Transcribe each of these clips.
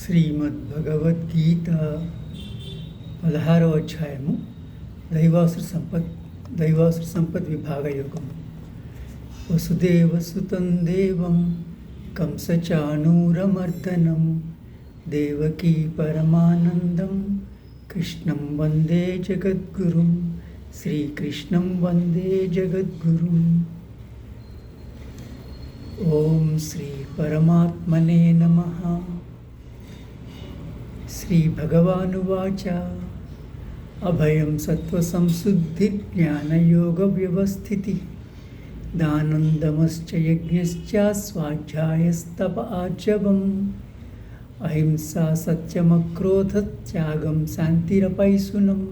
శ్రీమద్భగవద్గీత 16వ అధ్యాయము దైవాసుర సంపద్ విభాగ యోగము. వసుదేవసుతం దేవం కంసచాణూరమర్దనం దేవకీ పరమానందం కృష్ణం వందే జగద్గురుం. శ్రీకృష్ణం వందే జగద్గురుం. ఓం శ్రీ పరమాత్మనే నమః. శ్రీ భగవానువాచ అభయం సత్వసంశుద్ధి జ్ఞానయోగ వ్యవస్థితి దానందమశ్చ యజ్ఞశ్చ స్వాధ్యాయస్తప ఆర్జవం అహింసా సత్యమక్రోధ త్యాగం శాంతిరపైసునం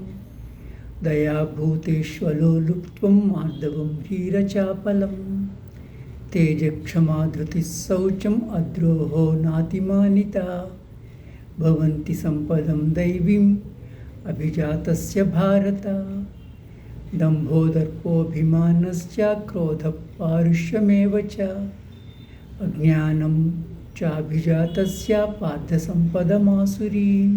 దయాభూతేష్వలో లుప్త్వం మార్దవం ధీరచాపలం తేజక్షమా ధృతిః శౌచం అద్రోహో నాతిమానిత భవంతి సంపదం దైవీం అభిజాతస్య భారత దంభోదర్పోభిమానశ్చ క్రోధః పారుష్యమేవ చ అజ్ఞానం చాభిజాతస్య పార్థ సంపదమాసురీం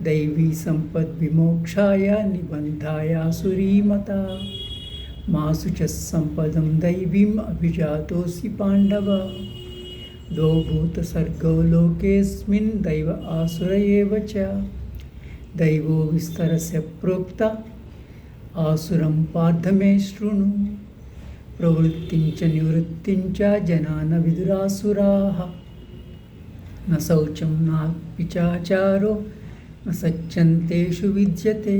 దైవీ సంపద్విమోక్షాయ నిబంధాయాసురీమతా మాసు చ సంపదం దైవీం అభిజాతోసి పాండవ ద్వౌ భూతసర్గౌ లోకేస్మిన్ దైవ ఆసుర ఏవ చ దైవో విస్తరస్య ప్రోక్త ఆసురం పార్థ మే శృణు ప్రవృత్తిం చ నివృత్తిం చ జనాన విదురాసురాః న శౌచం నాపి చాచారో న సత్యంతేషు విద్యతే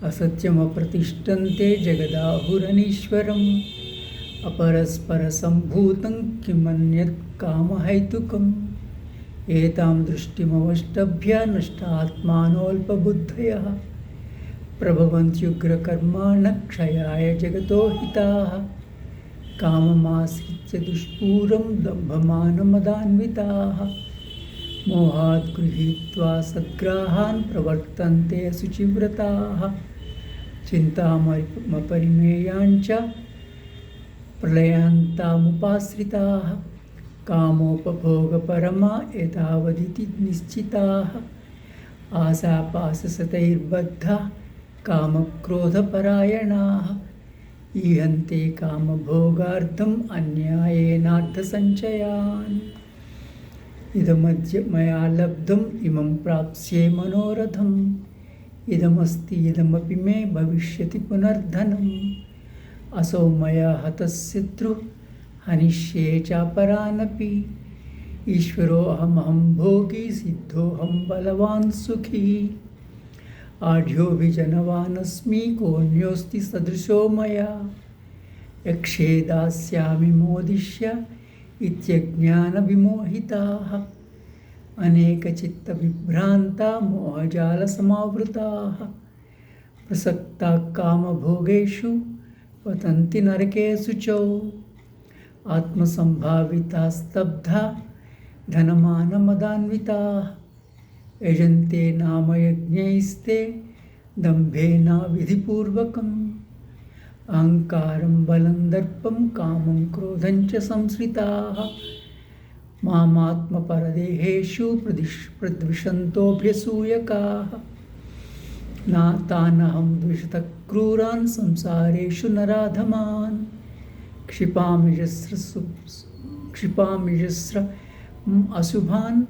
అసత్యమప్రతిష్టంతే జగదాహురనీశ్వరం అపరస్పర సంభూతం కిమన్యత్ కామహైతుకం ఏతాం దృష్టిమవష్టభ్య నష్టాత్మానోల్పబుద్ధయః ప్రభవంత్యుగ్రకర్మాణః క్షయాయ జగతో హితాః కామమాశ్రిత్య దుష్పూరం దంభమానమదాన్వితాః మోహాద్ గృహీత్వా సద్గ్రాహాన్ ప్రవర్తంతే శుచివ్రతాః చింతామపరిమేయాञ्च ప్రళయాంతాముపాశ్రితాః కామోపభోగపరమా ఏతావదితి నిశ్చితాః ఆశాపాశసతైర్బద్ధాః కామక్రోధపరాయణాః ఈహంతే కామభోగార్థం అన్యాయేనార్థసంచయాన్ ఇదమద్య మయా లబ్ధం ఇమం ప్రాప్స్యే మనోరథం ఇదమస్తి ఇదమపి మే భవిష్యతి పునర్ధనం అసౌ మయా హతః శత్రుః హనిష్యే చాపరానపి ఈశ్వరోऽహమహం భోగి సిద్ధోऽహం బలవాన్ సుఖీ ఆఢ్యోభిజనవానస్మి కోऽన్యోऽస్తి సదృశో మయా యక్షే దాస్యామి మోదిష్య ఇత్యజ్ఞానవిమోహితాః అనేకచిత్తవిభ్రాంతా మోహజాలసమావృతాః ప్రసక్తాః కామభోగేషు పతంతి నరకేషు చ ఆత్మసంభావితాः స్తబ్ధా ధనమానమదాన్వితాः యజంతే నామయజ్ఞైస్తే దంభేన విధిపూర్వకం అహంకారం బలం దర్పం కామం క్రోధం చ సంశ్రితాః మామాత్మపరదేహేషు ప్రద్విషంతోऽభ్యసూయకాః తానహం ద్విషతః క్రూరాన్ సంసారేషు నరాధమాన్ క్షిపామిజస్ర అశుభాన్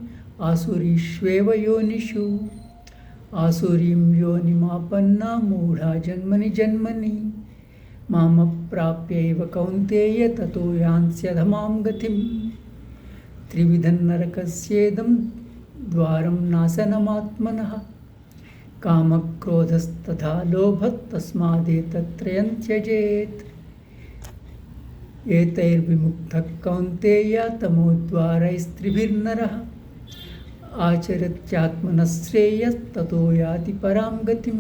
ఆసురీష్వేవ యోనిషు ఆసురీం యోనిమాపన్నా మూఢా జన్మని జన్మని మామప్రాప్యైవ కౌంతేయ తతో యాంస్యధమాం గతిం త్రివిధం నరకస్యేదం ద్వారం నాశనమాత్మనః కామక్రోధస్తథా లోభః తస్మాదేతత్రయం త్యజేత్ ఏతైర్విముక్తః కౌంతేయ తమోద్వారైస్త్రిభిర్నరः ఆచరత్యాత్మనః శ్రేయస్తతో యాతి పరాం గతిం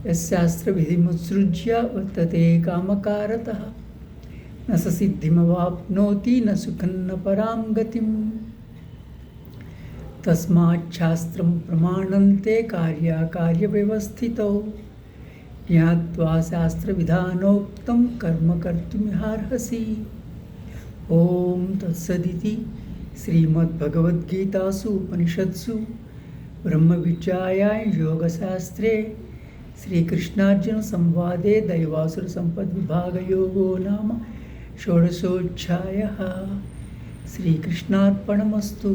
యస్శాస్త్రవిధిముత్సృజ్య వర్తతే కామకారతః న స సిద్ధిమవాప్నోతి న సుఖం న పరాం గతిం తస్మాచ్ఛాస్త్రం ప్రమాణంతే కార్యాకార్యవ్యవస్థితౌ జ్ఞాత్వా శాస్త్రవిధానోక్తం కర్మ కర్తుమిహార్హసి. ఓం తత్సదితి श्रीमद्भगवद्गीतासु उपनिषत्सु ब्रह्मविद्यायां योगशास्त्रे श्रीकृष्णार्जुनसंवादे दैवासुरसम्पद्विभागयोगो नाम षोडशोऽध्यायः। श्रीकृष्णार्पणमस्तु।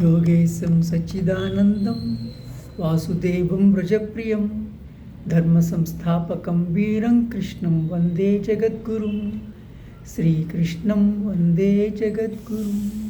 योगेशं सच्चिदानन्दं वासुदेवं व्रजप्रियं धर्मसंस्थापकं वीरं कृष्णं वन्दे जगद्गुरुं। श्रीकृष्णं वन्दे जगद्गुरुम्।